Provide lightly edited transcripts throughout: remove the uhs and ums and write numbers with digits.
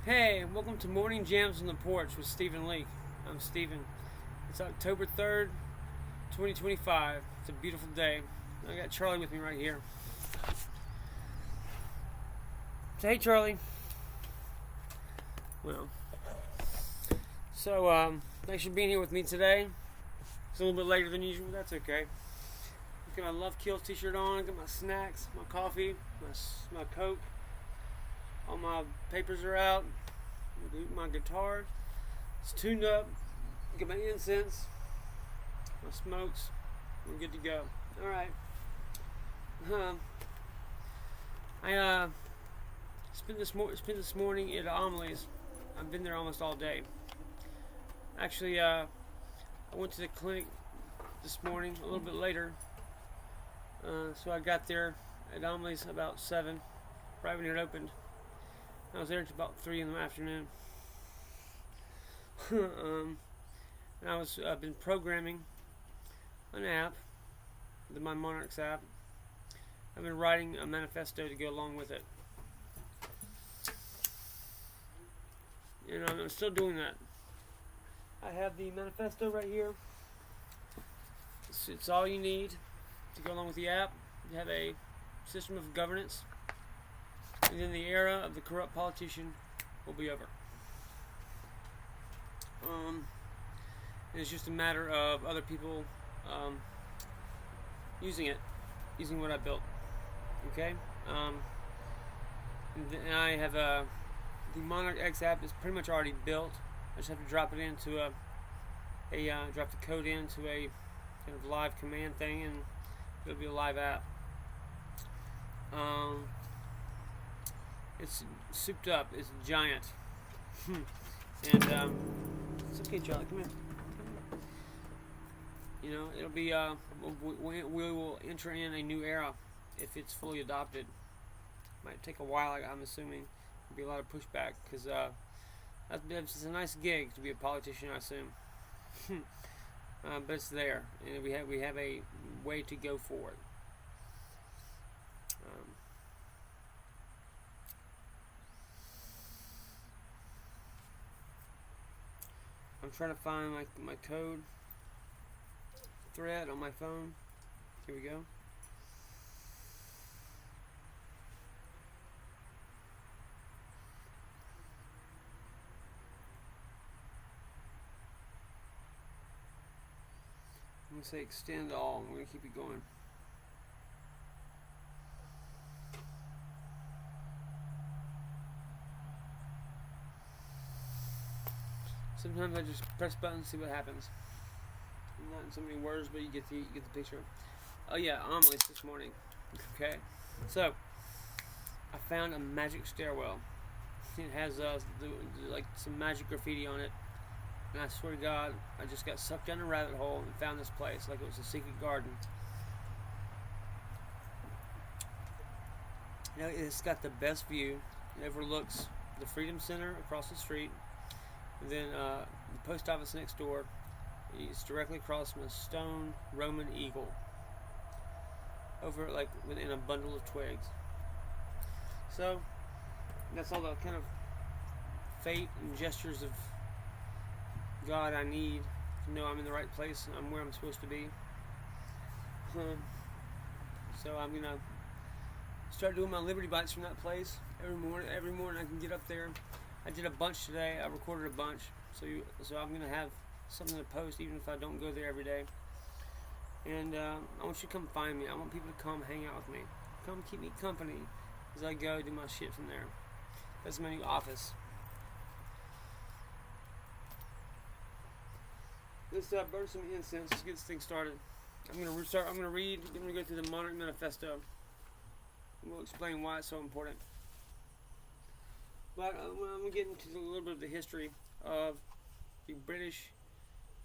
Hey, welcome to Morning Jams on the Porch with Stephen Leake. I'm Stephen. It's October 3rd, 2025. It's a beautiful day. I got Charlie with me right here. Say hey, Charlie. Well, thanks for being here with me today. It's a little bit later than usual, that's okay. I've got my Love Kills t-shirt on, I've got my snacks, my coffee, my Coke. All my papers are out. My guitar is tuned up. Got my incense, my smokes. We're good to go. All right. I spent this morning at Amelie's. I've been there almost all day. Actually, I went to the clinic this morning a little bit later. So I got there at Amelie's about 7, right when it opened. I was there until about 3 in the afternoon. And I've been programming an app, my Monarchs app. I've been writing a manifesto to go along with it. And I'm still doing that. I have the manifesto right here. It's all you need to go along with the app. You have a system of governance. And then the era of the corrupt politician will be over. It's just a matter of other people using what I built. Okay? And I have the Monarch X app is pretty much already built. I just have to drop it into drop the code into a kind of live command thing, and it'll be a live app. It's souped up. It's giant. And it's okay, Charlie. Come here. You know, it'll be. We will enter in a new era if it's fully adopted. Might take a while. I'm assuming there'll be a lot of pushback because it's a nice gig to be a politician, I assume. But it's there, and we have a way to go for it. I'm trying to find my code thread on my phone. Here we go. I'm going to say extend all. I'm going to keep it going. Sometimes I just press buttons and see what happens. Not in so many words, but you get the picture. Oh yeah, Amelie's this morning. Okay, so I found a magic stairwell. It has like some magic graffiti on it, and I swear to God, I just got sucked down a rabbit hole and found this place like it was a secret garden. You know, it's got the best view. It overlooks the Freedom Center across the street. And then the post office next door is directly across from a stone Roman eagle over like within a bundle of twigs. So that's all the kind of fate and gestures of God I need to know I'm in the right place and I'm where I'm supposed to be. So I'm gonna start doing my Liberty Bites from that place every morning. Every morning I can get up there. I did a bunch today. I recorded a bunch, so I'm gonna have something to post even if I don't go there every day. And I want you to come find me. I want people to come hang out with me. Come keep me company as I go do my shit from there. That's my new office. Let's burn some incense. Let's get this thing started. I'm gonna read. I'm gonna go through the Monarch Manifesto. And we'll explain why it's so important. But I'm going to get into a little bit of the history of the British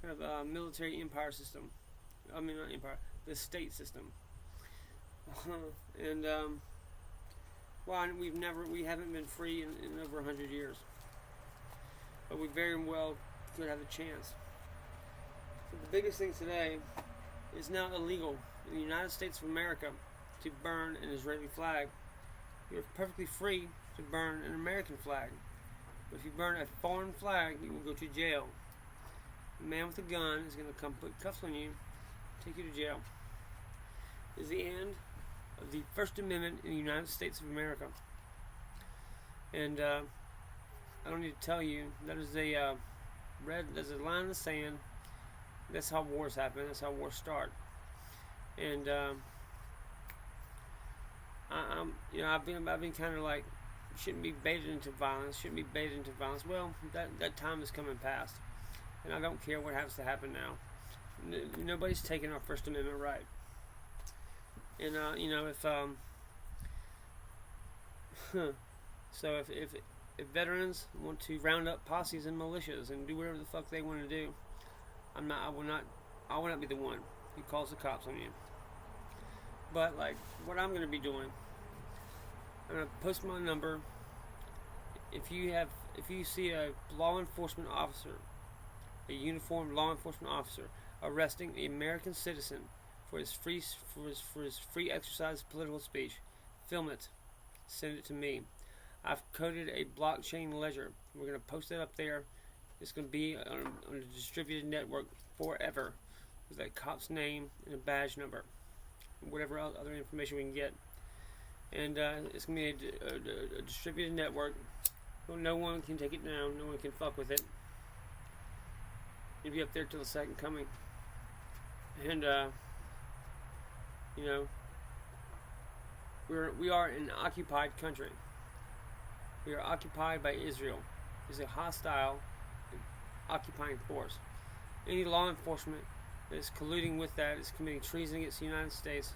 kind of military empire system. I mean, not empire, the state system. And why we haven't been free in over 100 years. But we very well could have a chance. So the biggest thing today is now illegal in the United States of America to burn an Israeli flag. You're perfectly free to burn an American flag. But if you burn a foreign flag, you will go to jail. A man with a gun is going to come put cuffs on you, take you to jail. This is the end of the First Amendment in the United States of America. And I don't need to tell you, that is there's a line in the sand. That's how wars happen. That's how wars start. And I've been kind of like, shouldn't be baited into violence. Well, that time is coming past, and I don't care what has to happen now. Nobody's taking our First Amendment right. And if veterans want to round up posses and militias and do whatever the fuck they want to do, I will not be the one who calls the cops on you. But like, what I'm going to be doing, I'm going to post my number. If you see a law enforcement officer, a uniformed law enforcement officer, arresting an American citizen for his free exercise of political speech, film it, send it to me. I've coded a blockchain ledger. We're going to post it up there. It's going to be on a distributed network forever, with a cop's name and a badge number, and whatever other information we can get. And it's going to be a distributed network. No one can take it down. No one can fuck with it. It'll be up there till the second coming. And we are an occupied country. We are occupied by Israel. It's a hostile, occupying force. Any law enforcement that is colluding with that is committing treason against the United States,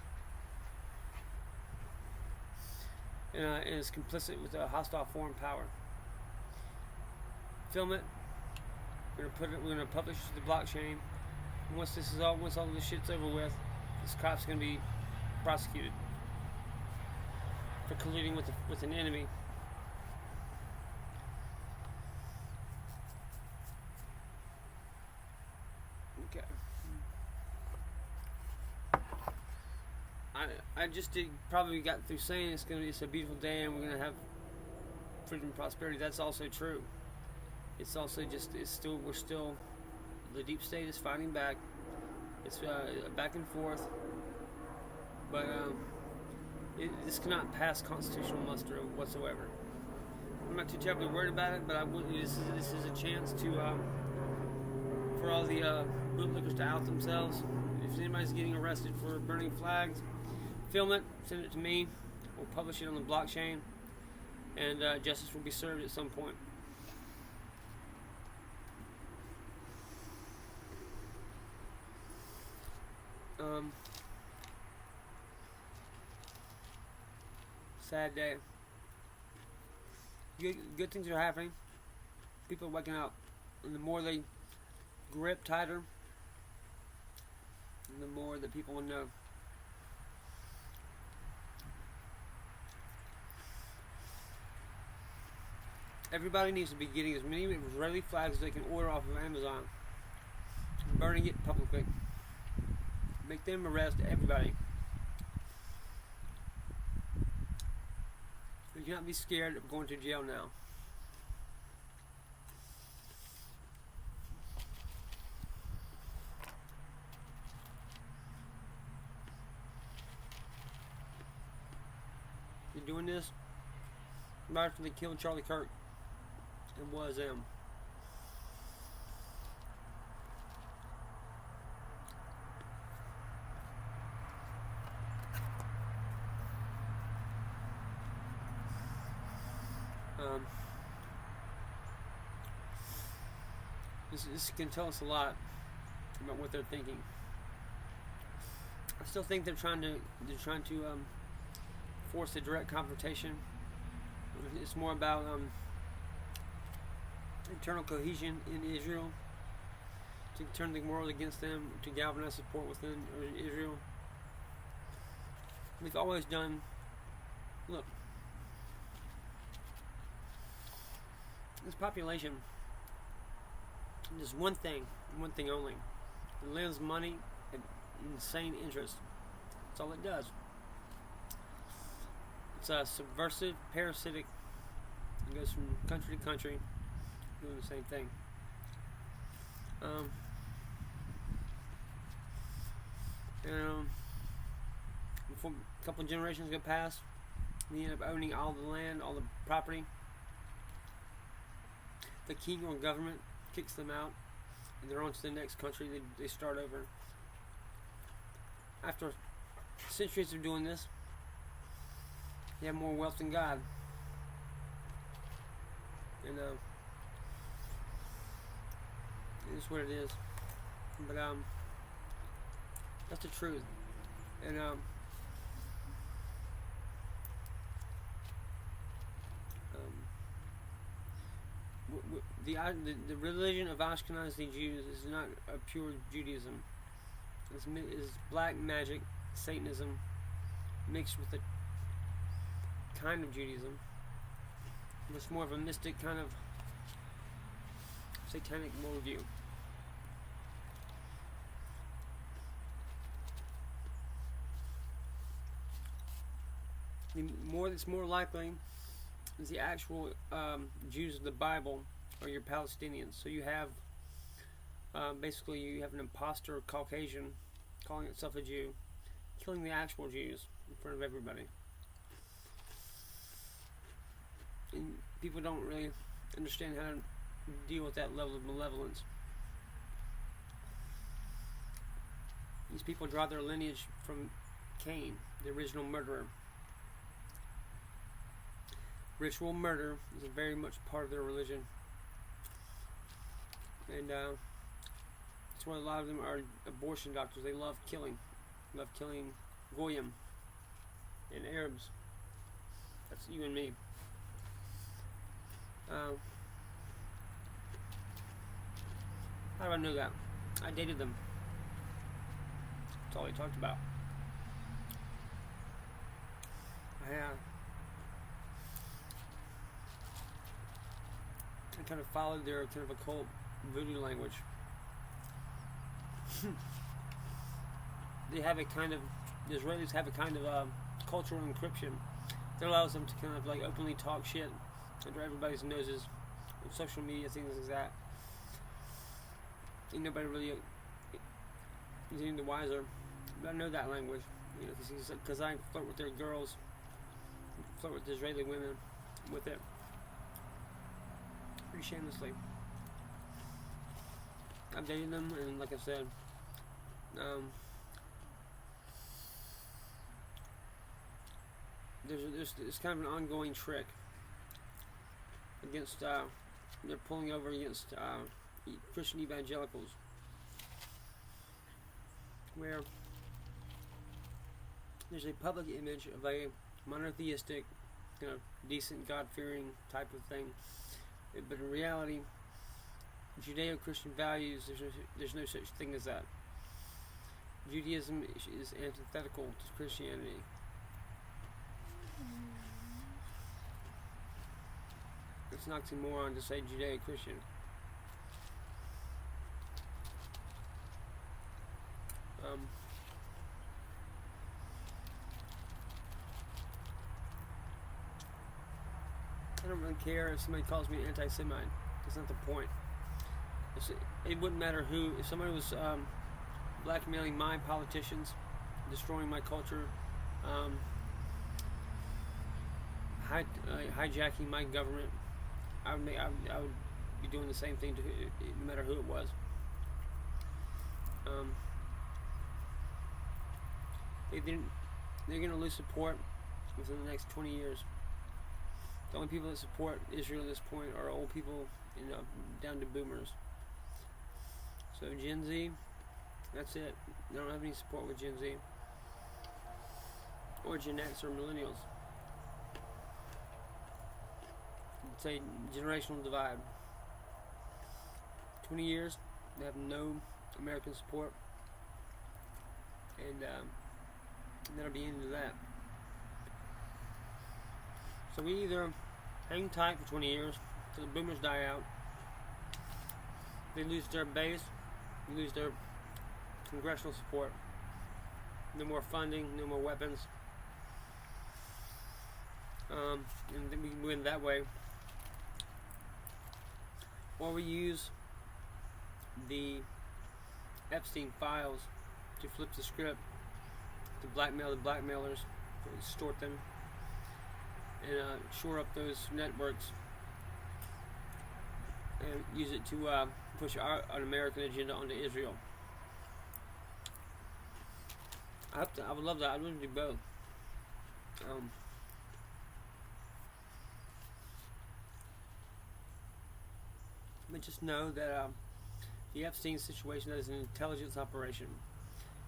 and is complicit with a hostile foreign power. Film it. We're gonna publish it to the blockchain. And once all this shit's over with, this cop's gonna be prosecuted for colluding with an enemy. Okay. I just probably got through saying it's a beautiful day and we're gonna have freedom and prosperity. That's also true. It's also we're still, the deep state is fighting back. It's back and forth, but this cannot pass constitutional muster whatsoever. I'm not too terribly worried about it, but this is a chance to for all the bootlickers to out themselves. If anybody's getting arrested for burning flags, film it, send it to me. We'll publish it on the blockchain, and justice will be served at some point. Sad day. Good things are happening. People are waking up, and the more they grip tighter, the more that people will know. Everybody needs to be getting as many Israeli flags as they can order off of Amazon, and burning it publicly. Make them arrest everybody. You cannot be scared of going to jail now. You're doing this right after they killed Charlie Kirk. It was them. This can tell us a lot about what they're thinking. I still think they're trying to force a direct confrontation. It's more about internal cohesion in Israel, to turn the world against them, to galvanize support within Israel. We've always done. Look, this population. Just one thing only. It lends money at insane interest. That's all it does. It's subversive, parasitic. It goes from country to country. doing the same thing. Before a couple of generations go past, they end up owning all the land, all the property. The king or government kicks them out, and they're on to the next country. They start over. After centuries of doing this, they have more wealth than God. And it is what it is. But that's the truth. And the religion of Ashkenazi Jews is not a pure Judaism. It's black magic, Satanism, mixed with a kind of Judaism. It's more of a mystic kind of satanic worldview. That's more likely is the actual Jews of the Bible are your Palestinians. So you have basically you have an imposter Caucasian calling itself a Jew, killing the actual Jews in front of everybody. And people don't really understand how to deal with that level of malevolence. These people draw their lineage from Cain, the original murderer. Ritual murder is very much part of their religion. And that's why a lot of them are abortion doctors. They love killing Goyim and Arabs. That's you and me. How do I know that? I dated them. That's all we talked about. I kind of followed their kind of occult voodoo language. The Israelis have a kind of cultural encryption that allows them to kind of like openly talk shit under everybody's noses on social media, things like that. And nobody really is any the wiser. But I know that language, you know, because I flirt with their girls, flirt with Israeli women with it pretty shamelessly. I've dated them, and like I said, there's kind of an ongoing trick against they're pulling over against Christian evangelicals, where there's a public image of a monotheistic, you know, decent, God-fearing type of thing, but in reality, Judeo-Christian values, there's no such thing as that. Judaism is antithetical to Christianity. It's an oxymoron to say Judeo-Christian. I don't really care if somebody calls me an anti-Semite. That's not the point. It wouldn't matter who. If somebody was blackmailing my politicians, destroying my culture, hijacking my government, I would be doing the same thing to no matter who it was. They're going to lose support within the next 20 years. The only people that support Israel at this point are old people, you know, down to boomers. So Gen Z, that's it. They don't have any support with Gen Z or Gen X or millennials. It's a generational divide. 20 years, they have no American support, and that'll be into that. So we either hang tight for 20 years till the boomers die out, they lose their base, they lose their congressional support, no more funding, no more weapons, and then we can win that way. or we use the Epstein files to flip the script to blackmail the blackmailers, extort them, and shore up those networks, and use it to push an American agenda onto Israel. I would love that. I'd want to do both. But just know that the Epstein situation, that is an intelligence operation.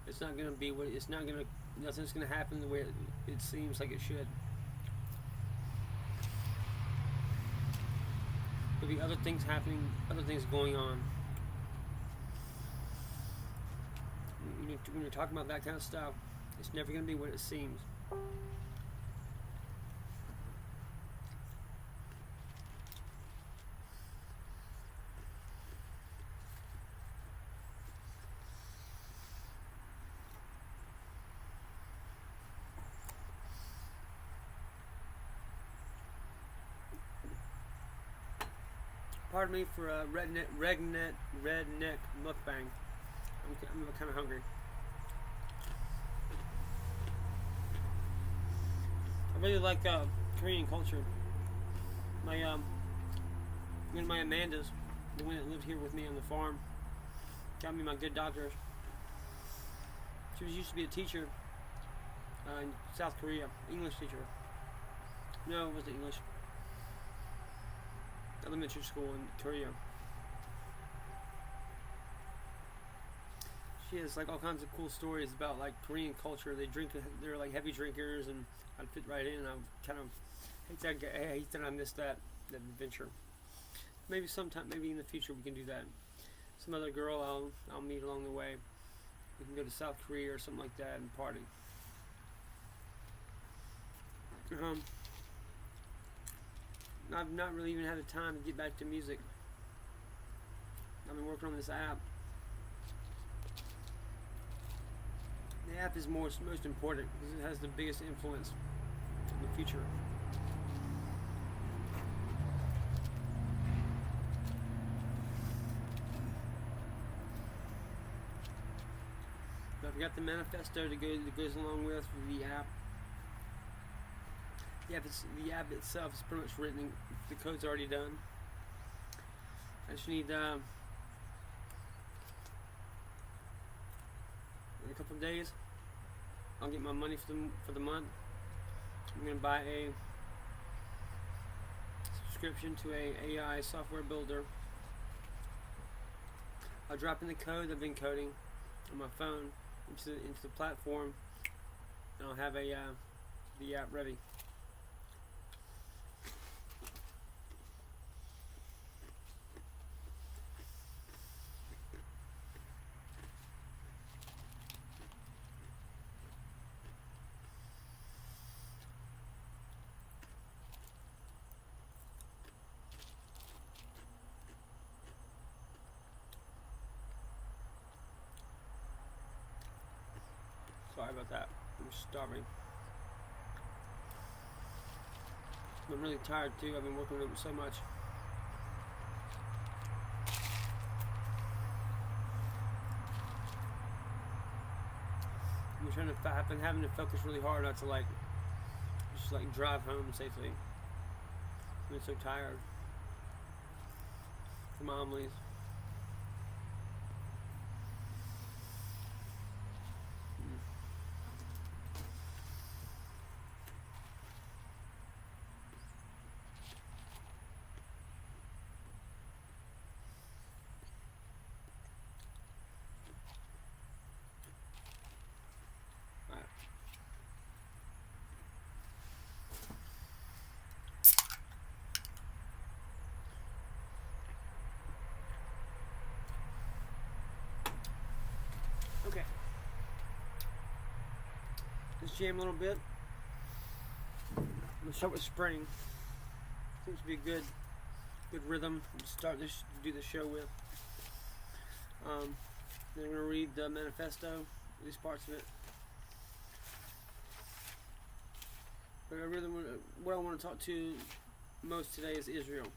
It's not going to be what it's not going to. Nothing's going to happen the way it seems like it should. There'll be other things happening, other things going on. When you're talking about that kind of stuff, it's never going to be what it seems. Pardon me for a redneck mukbang. I'm kind of hungry. I really like Korean culture. My one of my Amandas, the one that lived here with me on the farm, got me my good doctors. She used to be a teacher in South Korea, English teacher. No, it wasn't English. Elementary school in Korea. She has like all kinds of cool stories about like Korean culture. They're like heavy drinkers, and I'd fit right in. I kind of hate that I missed that adventure. Maybe sometime, maybe in the future we can do that. Some other girl I'll meet along the way. We can go to South Korea or something like that and party. I've not really even had the time to get back to music. I've been working on this app. The app is most important because it has the biggest influence in the future. I've got the manifesto that goes along with the app. The app itself is pretty much written. The code's already done. I just need in a couple of days, I'll get my money for the month. I'm going to buy a subscription to a AI software builder. I'll drop in the code I've been coding on my phone into the platform, and I'll have the app ready. Sorry about that. I'm starving. I'm really tired too. I've been working on it so much. I've been having to focus really hard not to just drive home safely. I've been so tired. The mom leaves. Okay. Let's jam a little bit. I'm gonna start with spring. Seems to be a good rhythm to start to do the show with. Then I'm gonna read the manifesto, at least parts of it. But what I want to talk to most today is Israel.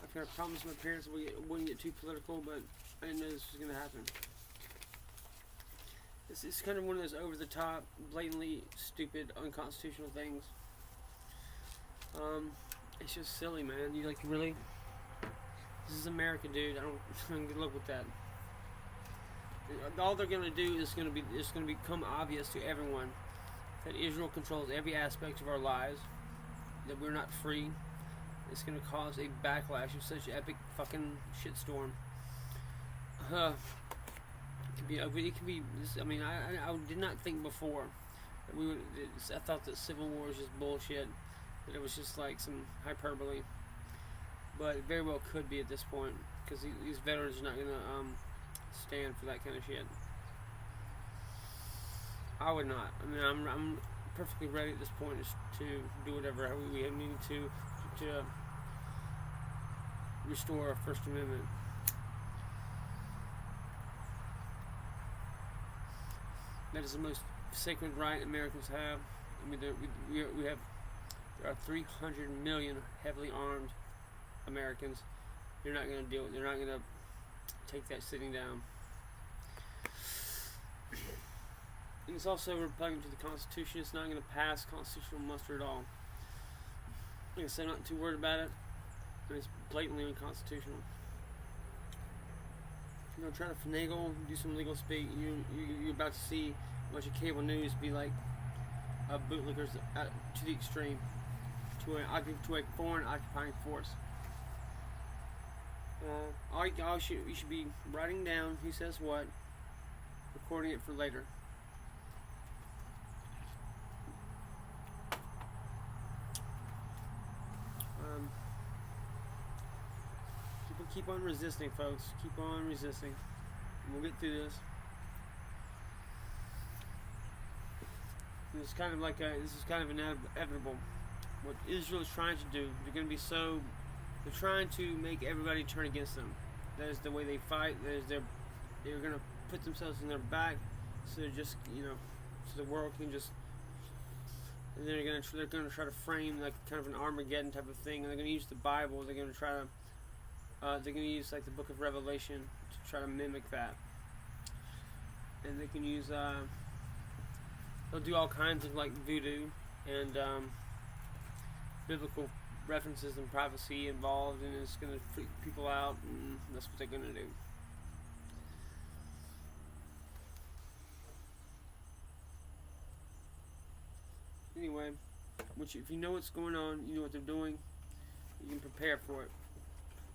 I kind of promised my parents we wouldn't get too political, but I didn't know this was going to happen. It's kind of one of those over-the-top, blatantly stupid, unconstitutional things. It's just silly, man. You like, really? This is America, dude. I don't good luck with that. All they're gonna do is it's gonna become obvious to everyone that Israel controls every aspect of our lives, that we're not free. It's gonna cause a backlash of such epic fucking shitstorm. It could be. I mean, I did not think before that we would. I thought that civil war was just bullshit. That it was just like some hyperbole. But it very well could be at this point, because these veterans are not gonna stand for that kind of shit. I would not. I mean, I'm perfectly ready at this point to do whatever we need to restore our First Amendment. That is the most sacred right Americans have. I mean, there are 300 million heavily armed Americans. They're not going to deal with it. They're not going to take that sitting down. And it's also repugnant to the Constitution. It's not going to pass constitutional muster at all. Like I said, I'm not too worried about it. And it's blatantly unconstitutional. If you're going to try to finagle, do some legal speak, you're about to see a bunch of cable news be like bootlickers to the extreme, to a foreign occupying force. You should be writing down who says what, recording it for later. Keep on resisting, folks. Keep on resisting. We'll get through this. It's kind of like this is kind of inevitable. What Israel is trying to do, they're trying to make everybody turn against them. That is the way they fight. That is they're going to put themselves in their back, so they're just, so the world can just. And they're going to try to frame like kind of an Armageddon type of thing, and they're going to use the Bible. They're going to try to. They're going to use like the Book of Revelation to try to mimic that, and they can use. They'll do all kinds of like voodoo and biblical references and prophecy involved, and it's going to freak people out, and that's what they're going to do. Anyway, if you know what's going on, you know what they're doing, you can prepare for it.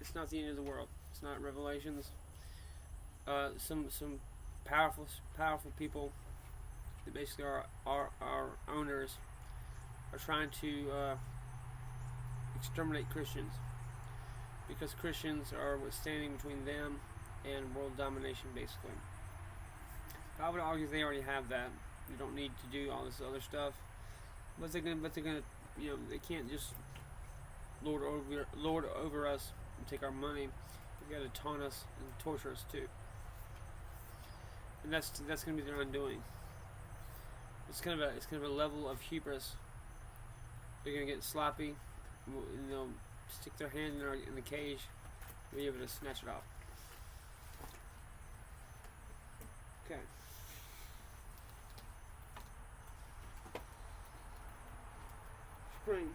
It's not the end of the world. It's not Revelations. Some powerful people that basically are our owners are trying to exterminate Christians, because Christians are what's standing between them and world domination, basically. I would argue they already have that. They don't need to do all this other stuff, but they're gonna they can't just lord over us and take our money. They've got to taunt us and torture us too, and that's going to be their undoing. It's kind of a level of hubris. They're going to get sloppy, and they'll stick their hand in the cage, and be able to snatch it off. Okay. Spring.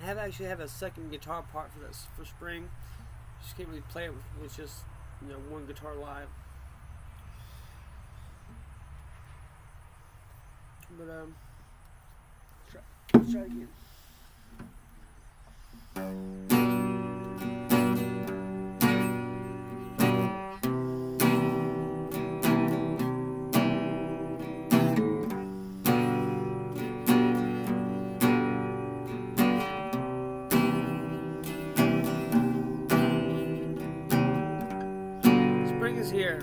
I actually have a second guitar part for this for spring. Just can't really play it with just one guitar live. But let's try again. Spring is here.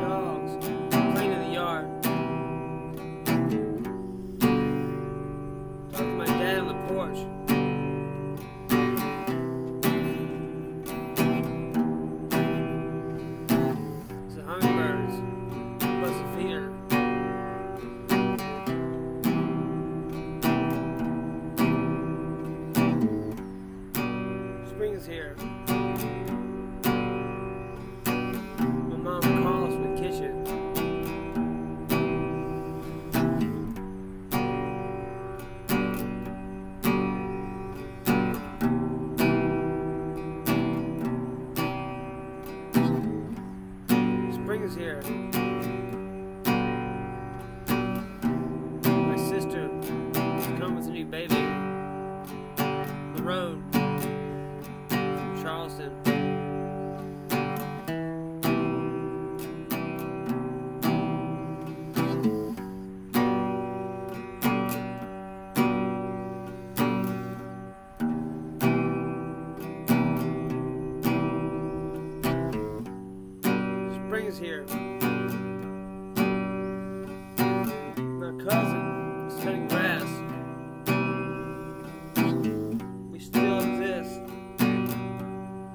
Dogs playing in the yard. Talking to my dad on the porch. The hummingbirds. Buzz the feeder. Spring is here. My mom calls from the kitchen. Spring is here. My sister has come with a new baby. The road. Charleston. Spring is here. My cousin is cutting grass. We still exist.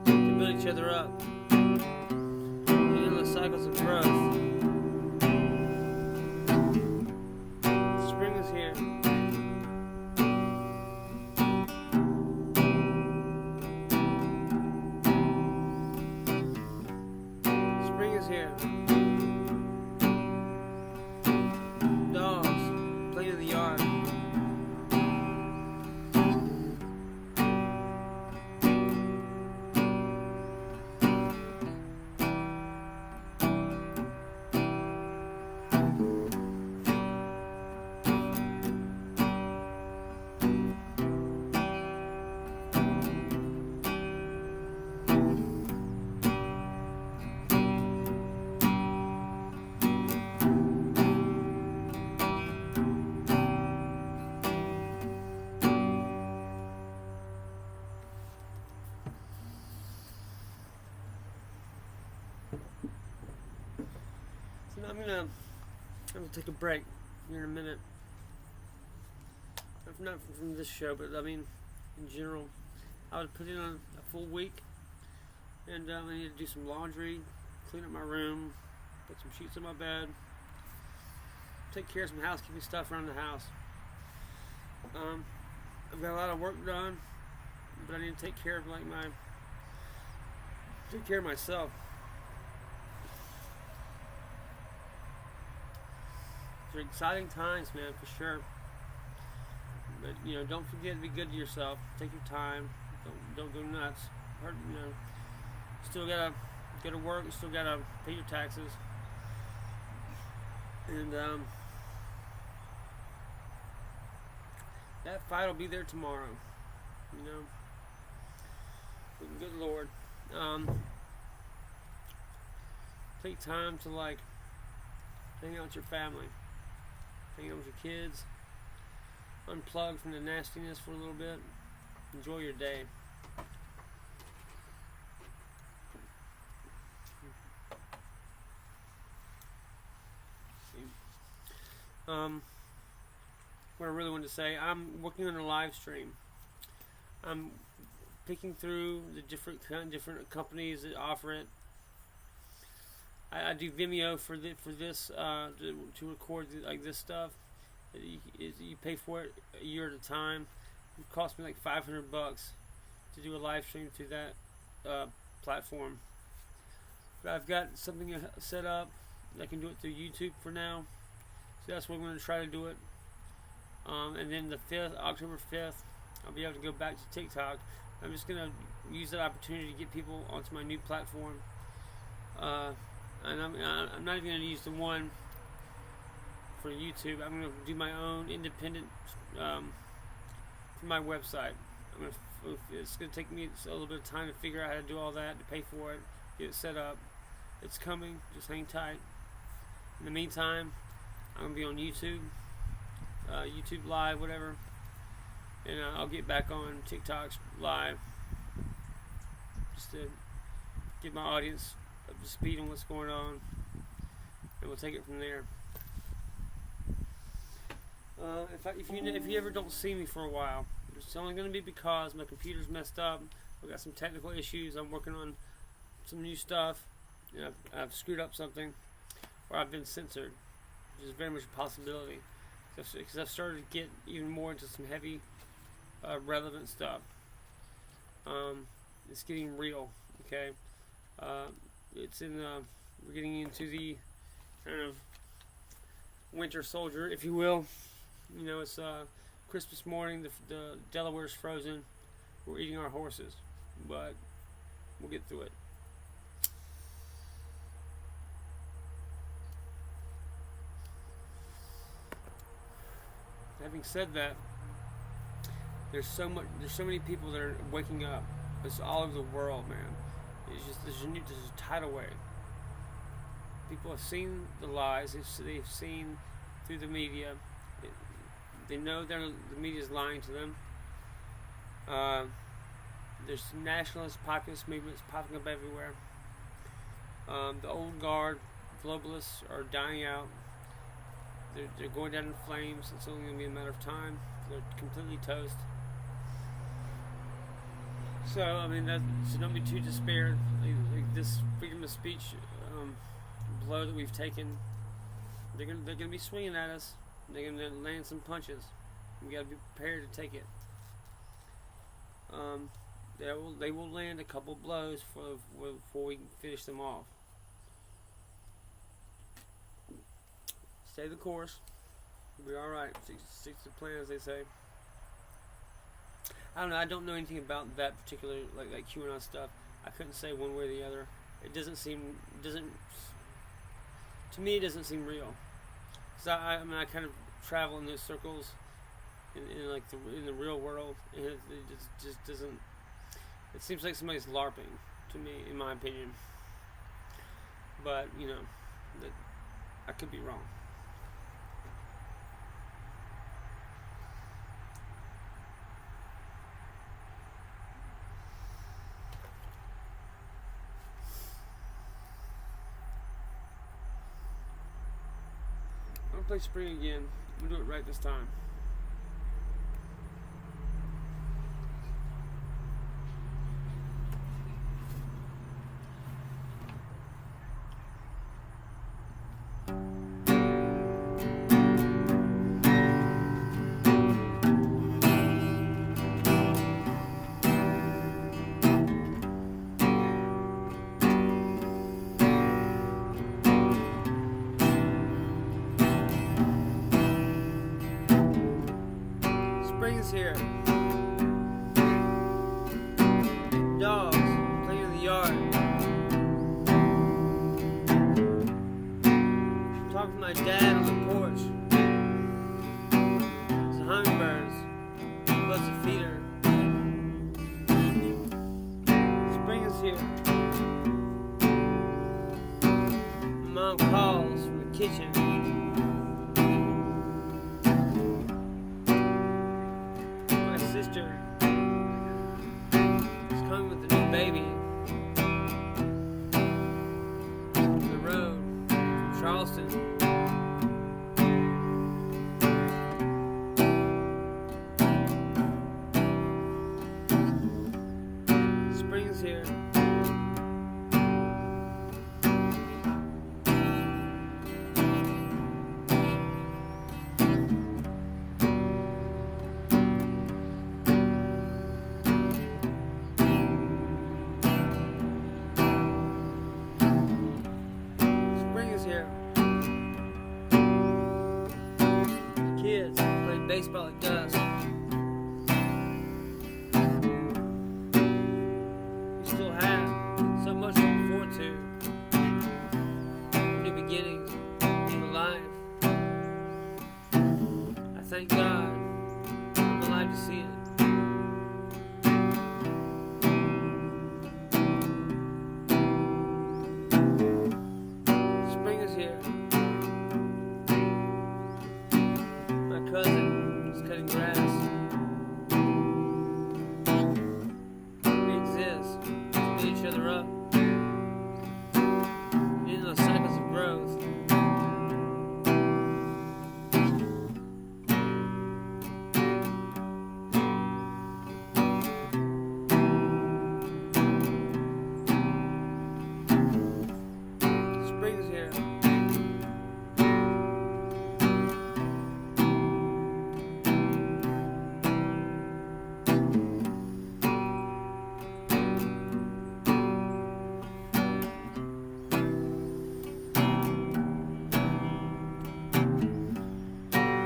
Build each other up. The endless cycles of growth. Spring is here. Spring is here. Dogs playing in the yard. So I'm gonna take a break here in a minute. Not from this show, but I mean in general. I would put in a full week, and I need to do some laundry, clean up my room, put some sheets on my bed, take care of some housekeeping stuff around the house. I've got a lot of work done, but I need to take care of myself. They're exciting times, man, for sure. But don't forget to be good to yourself. Take your time. Don't go nuts. Still gotta go to work. You still gotta pay your taxes. And that fight will be there tomorrow. Good Lord. Take time to hang out with your family. Hang out with your kids. Unplug from the nastiness for a little bit. Enjoy your day. What I really wanted to say, I'm working on a live stream. I'm picking through the different companies that offer it. I do Vimeo for this to record this stuff. You pay for it a year at a time. It cost me like $500 to do a live stream through that platform. But I've got something set up. I can do it through YouTube for now. So that's what I'm going to try to do it. And then the 5th, October 5th, I'll be able to go back to TikTok. I'm just going to use that opportunity to get people onto my new platform. And I'm not even going to use the one for YouTube. I'm going to do my own independent for my website. It's going to take me a little bit of time to figure out how to do all that, to pay for it, get it set up. It's coming. Just hang tight. In the meantime, I'm going to be on YouTube, YouTube Live, whatever. And I'll get back on TikTok's Live just to get my audience up to speed on what's going on. And we'll take it from there. If you ever don't see me for a while, it's only going to be because my computer's messed up. I've got some technical issues. I'm working on some new stuff. And I've screwed up something, or I've been censored, which is very much a possibility. Because I've started to get even more into some heavy, relevant stuff. It's getting real. Okay, we're getting into the kind of winter soldier, if you will. You know, it's Christmas morning. The Delaware's frozen. We're eating our horses, but we'll get through it. Having said that, there's so many people that are waking up. It's all over the world, man. It's just there's a tidal wave. People have seen the lies. They've seen through the media. They know the media's lying to them. There's nationalist, populist movements popping up everywhere. The old guard, globalists, are dying out. They're going down in flames. It's only going to be a matter of time. They're completely toast. So, I mean, so don't be too despaired. Like this freedom of speech blow that we've taken, they're gonna be swinging at us. They're gonna land some punches. We gotta be prepared to take it. They will land a couple blows before we can finish them off. Stay the course. We'll be all right. Stick to the plan, as they say. I don't know. I don't know anything about that particular like QAnon stuff. I couldn't say one way or the other. It doesn't. To me, it doesn't seem real. Cause I kind of travel in those circles, in the real world, and it just doesn't. It seems like somebody's LARPing to me, in my opinion. But you know, I could be wrong. I'm gonna play Spring again. I'm gonna do it right this time. Spring's here. Dogs playing in the yard. I'm talking to my dad on the porch. Some hummingbirds. Loves to feed her. Spring is here. My mom calls from the kitchen. baseball at dusk. You still have so much to look forward to. New beginnings, new life. I thank God I'm alive to see it. Spring is here. My cousin is cutting grass. We exist to build each other up. In those cycles of growth. Spring is here.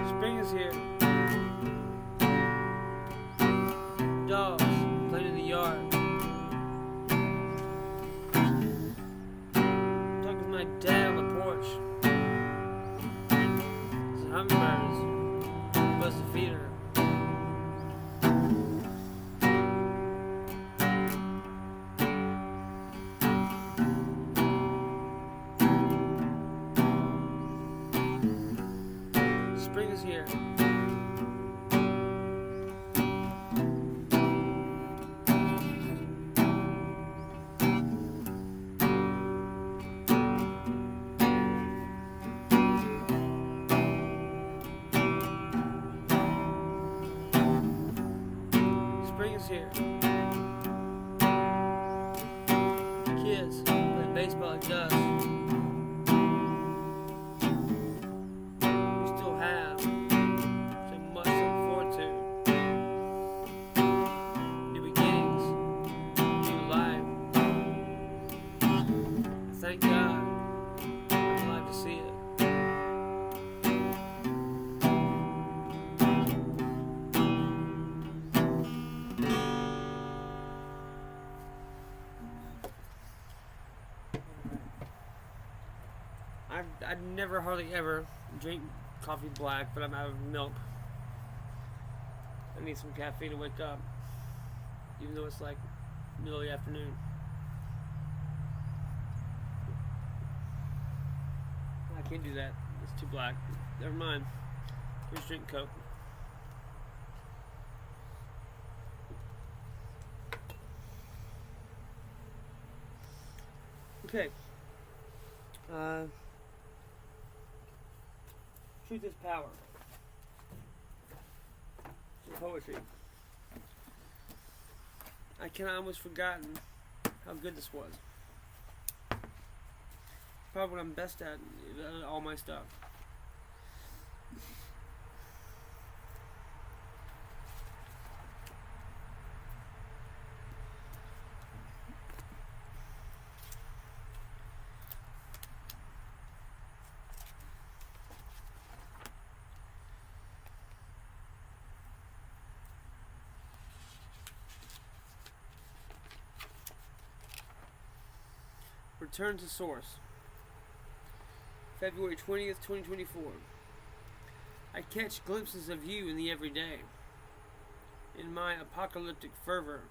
Spring is here. Dogs playing in the yard. Talking with my dad on the porch. Some hummingbirds buzz the feeder. Spring is here. Spring is here. Kids play baseball at dusk. We still have so much to look forward to. New beginnings, new life. Thank God I'm alive to see it. I'd never hardly ever drink coffee black, but I'm out of milk. I need some caffeine to wake up, even though it's like middle of the afternoon. I can't do that. It's too black. Never mind. Let's drink Coke. Okay. Truth is power. Some poetry. I kind of almost forgotten how good this was. Probably what I'm best at all my stuff. Return to source. February 20th, 2024. I catch glimpses of you in the everyday. In my apocalyptic fervor,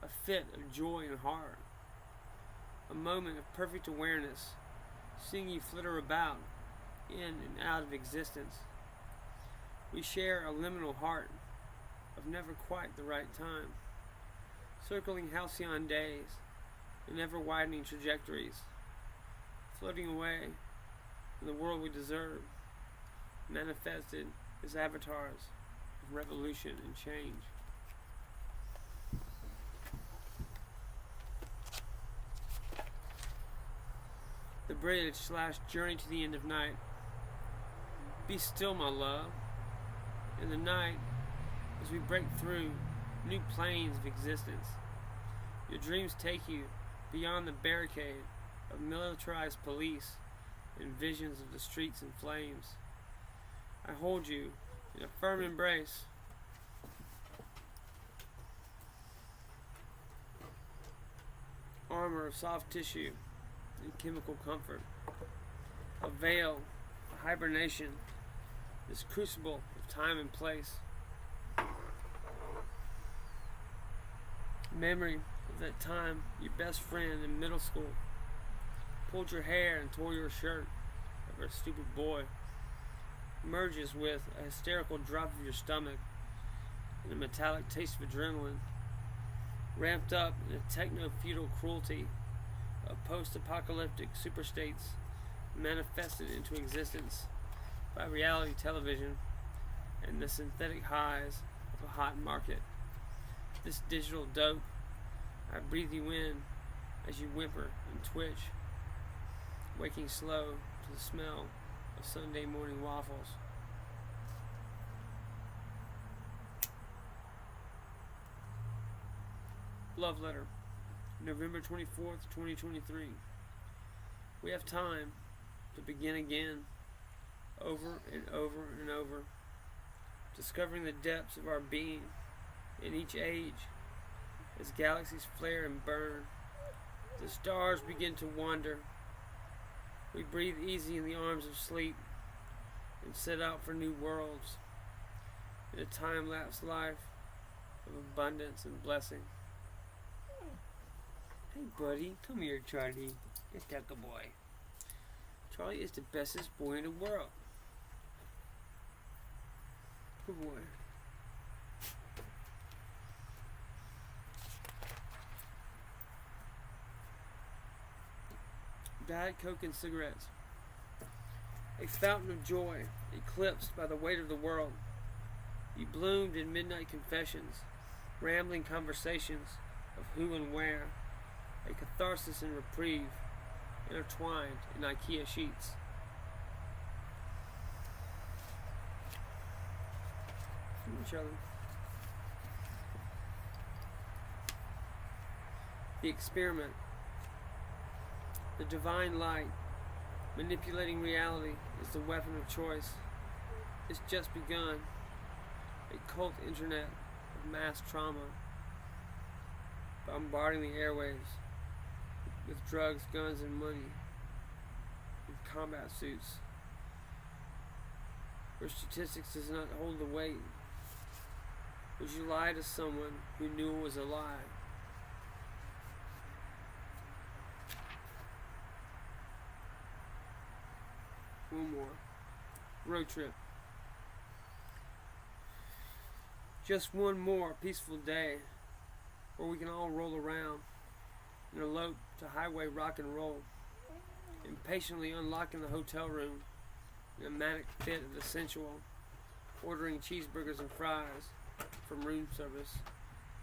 a fit of joy and horror. A moment of perfect awareness, seeing you flitter about, in and out of existence. We share a liminal heart of never quite the right time, circling halcyon days, and ever-widening trajectories, floating away in the world we deserve, manifested as avatars of revolution and change. The bridge/journey to the end of night. Be still, my love, in the night as we break through new planes of existence. Your dreams take you beyond the barricade of militarized police and visions of the streets in flames. I hold you in a firm embrace. Armor of soft tissue and chemical comfort. A veil, a hibernation, this crucible of time and place. Memory of that time your best friend in middle school pulled your hair and tore your shirt over a stupid boy. Merges with a hysterical drop of your stomach and a metallic taste of adrenaline, ramped up in a techno-feudal cruelty of post-apocalyptic superstates manifested into existence by reality television and the synthetic highs of a hot market. This digital dope, I breathe you in as you whimper and twitch, waking slow to the smell of Sunday morning waffles. Love letter, November 24th, 2023. We have time to begin again, over and over and over, discovering the depths of our being in each age. As galaxies flare and burn, the stars begin to wander. We breathe easy in the arms of sleep and set out for new worlds in a time-lapse life of abundance and blessing. Hey buddy, come here, Charlie. It's that good boy. Charlie is the bestest boy in the world. Good boy. Diet Coke and cigarettes. A fountain of joy, eclipsed by the weight of the world. You bloomed in midnight confessions, rambling conversations of who and where. A catharsis and reprieve, intertwined in IKEA sheets. Each other. The experiment. The divine light, manipulating reality, is the weapon of choice. It's just begun. A cult internet of mass trauma, bombarding the airwaves with drugs, guns, and money, and combat suits, where statistics does not hold the weight. Would you lie to someone who knew it was a lie? One more. Road trip. Just one more peaceful day where we can all roll around and elope to highway rock and roll, impatiently unlocking the hotel room in a manic fit of the sensual, ordering cheeseburgers and fries from room service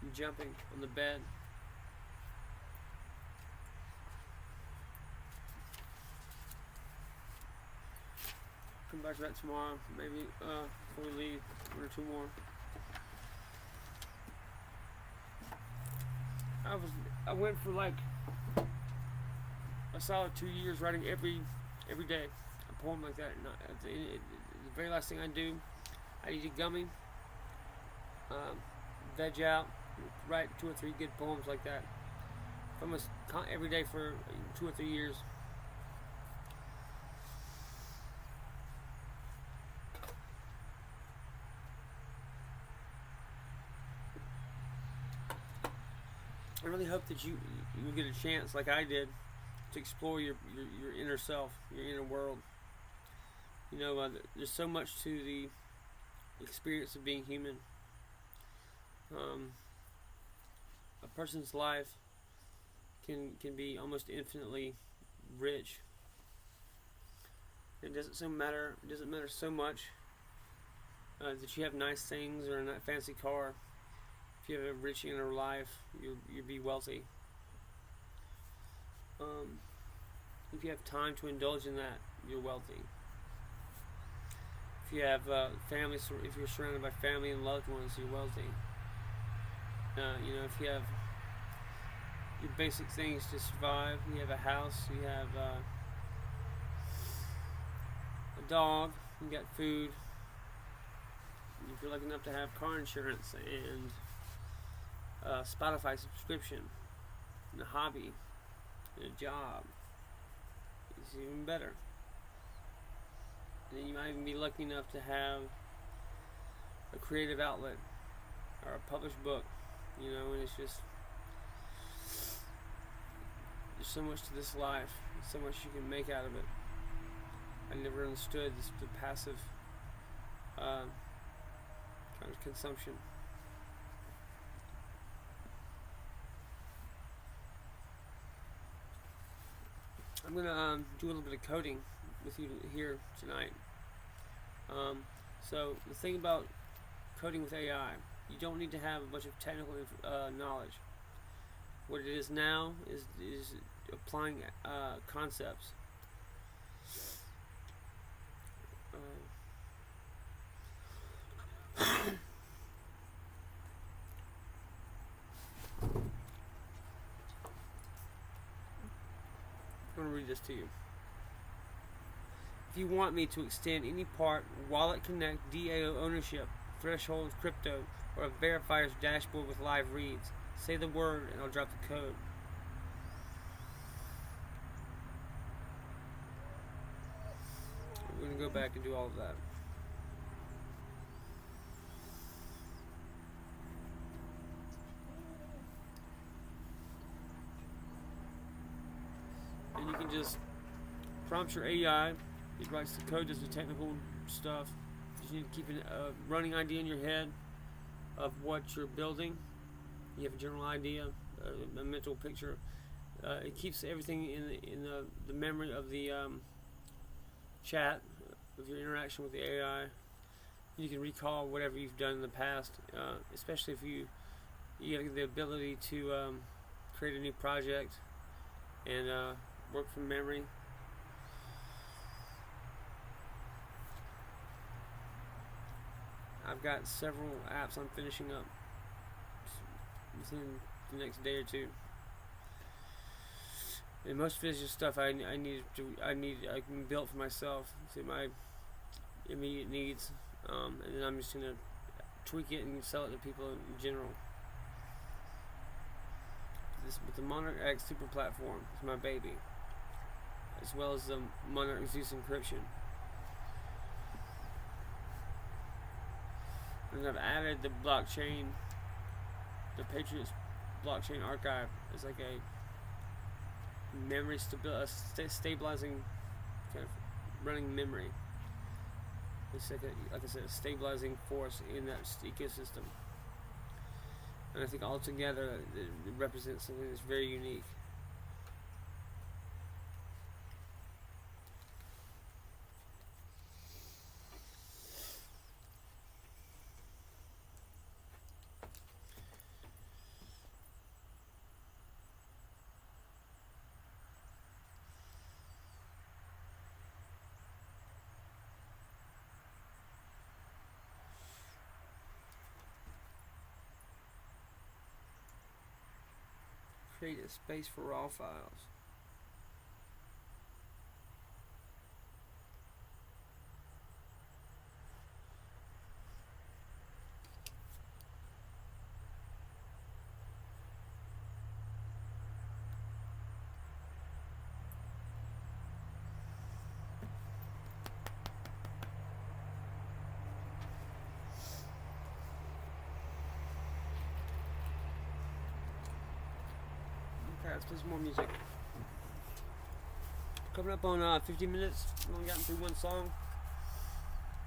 and jumping on the bed. Come back to that tomorrow, maybe before we leave, one or two more. I went for like a solid 2 years writing every day a poem like that. The very last thing I do, I eat a gummy, veg out, write 2 or 3 good poems like that. Almost every day for 2 or 3 years. I really hope that you get a chance, like I did, to explore your inner self, your inner world. You know, there's so much to the experience of being human. A person's life can be almost infinitely rich. It doesn't matter so much that you have nice things or a fancy car. If you have a rich inner life, you'll be wealthy. If you have time to indulge in that, you're wealthy. If you have family, if you're surrounded by family and loved ones, you're wealthy. You know, if you have your basic things to survive, you have a house, you have a dog, you got food, if you're lucky enough to have car insurance and a Spotify subscription and a hobby and a job, it's even better. And then you might even be lucky enough to have a creative outlet or a published book, you know, and it's just, there's so much to this life, so much you can make out of it. I never understood the passive kind of consumption. I'm gonna do a little bit of coding with you here tonight. So the thing about coding with AI, you don't need to have a bunch of technical knowledge. What it is now is applying concepts. I'm going to read this to you. If you want me to extend any part, Wallet Connect, DAO ownership, threshold crypto, or a verifier's dashboard with live reads, say the word and I'll drop the code. We're going to go back and do all of that. And you can just prompt your AI. It writes the code, does the technical stuff. You need to keep a running idea in your head of what you're building. You have a general idea, a mental picture. It keeps everything in the memory of the chat, of your interaction with the AI. You can recall whatever you've done in the past, especially if you have the ability to create a new project and work from memory. I've got several apps I'm finishing up within the next day or two, and most of it is just stuff I can build for myself, to my immediate needs, and then I'm just gonna tweak it and sell it to people in general. This with the Monarch X super platform is my baby, as well as the Monarch Zeus encryption. And I've added the blockchain, the Patriots blockchain archive as like a memory stabilizing kind of running memory. It's like I said, a stabilizing force in that ecosystem. And I think altogether it represents something that's very unique. Create a space for raw files. Okay, let's play some more music. Coming up on 50 minutes. I've only gotten through one song.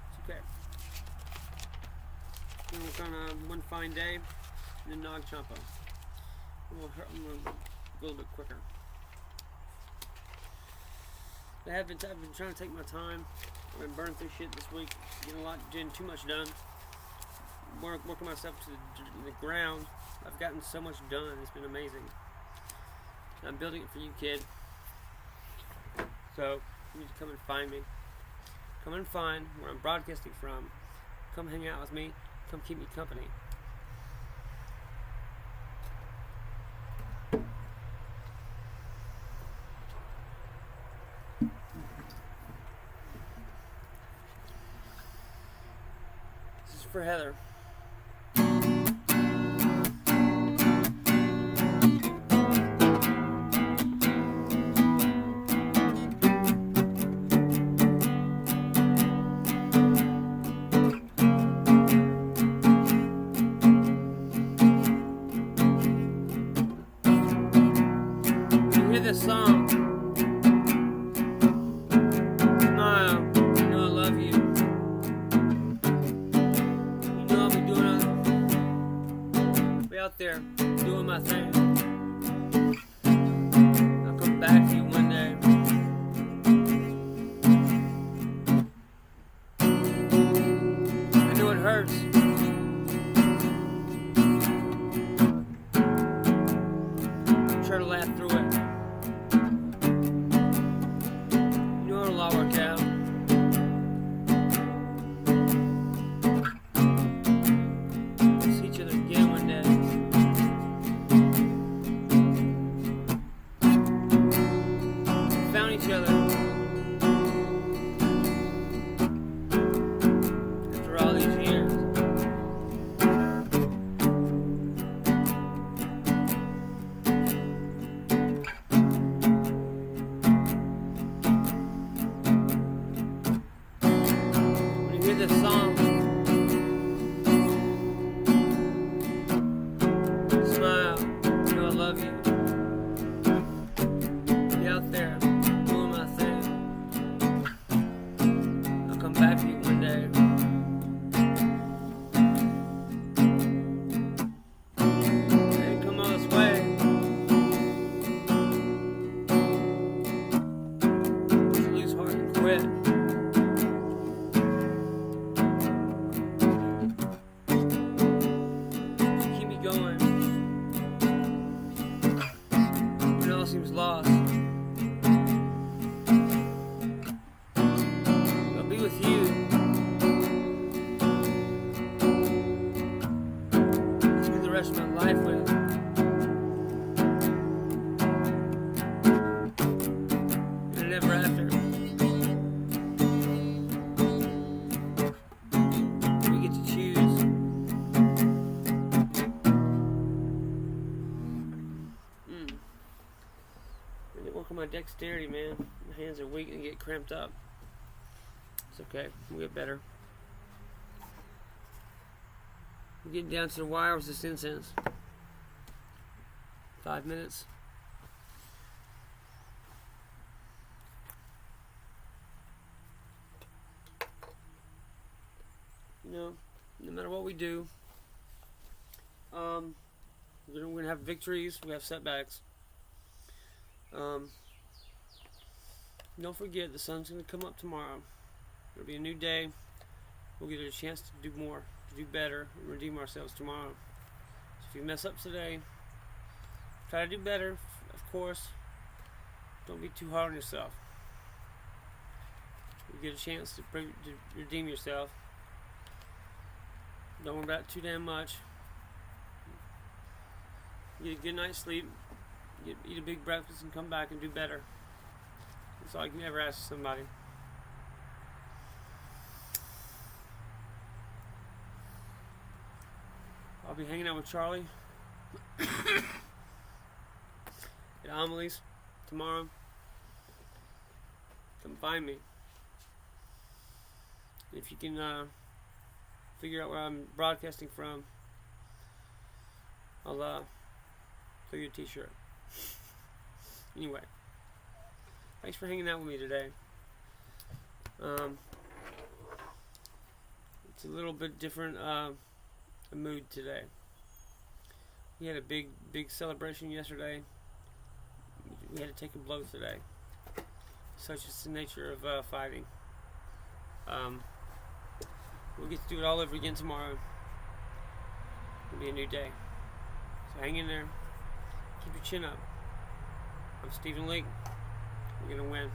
It's okay. We're gonna work on One Fine Day and then Nog Champa. I'm gonna go a little bit quicker. I've been trying to take my time. I've been burning through shit this week, getting too much done. Working myself to the ground. I've gotten so much done. It's been amazing. I'm building it for you, kid. So you need to come and find me. Come and find where I'm broadcasting from. Come hang out with me. Come keep me company. for Heather. You hear this song? Smile, you know I love you. You know I'll be out there doing my thing. I'll come back to you one day. I know it hurts. Try to laugh through it. You know it'll all work out. We'll see each other again one day. We found each other after all these years. When you hear this song, smile, you know I love you. Be out there doing my thing. I'll come back to you one day. Hey, come on this way. Just lose heart and quit. Keep me going when it all seems lost. I'll be with you. Spend the rest of my life with. And ever after. We get to choose. I didn't work on my dexterity, man. My hands are weak and get cramped up. It's okay. We'll get better. We're getting down to the wire with this incense. 5 minutes. You know, no matter what we do, we're gonna have victories. We have setbacks. Don't forget, the sun's gonna come up tomorrow. It'll be a new day. We'll get a chance to do more, to do better, and redeem ourselves tomorrow. So if you mess up today, try to do better, of course. Don't be too hard on yourself. You get a chance to redeem yourself. Don't worry about it too damn much. Get a good night's sleep. Eat a big breakfast and come back and do better. That's all you can ever ask somebody. I'll be hanging out with Charlie at Amelie's tomorrow. Come find me. If you can figure out where I'm broadcasting from, I'll throw you a t-shirt. Anyway, thanks for hanging out with me today. It's a little bit different mood today. We had a big celebration yesterday. We had to take a blow today. Such is the nature of fighting. We'll get to do it all over again tomorrow. It'll be a new day. So hang in there. Keep your chin up. I'm Leake. We're going to win.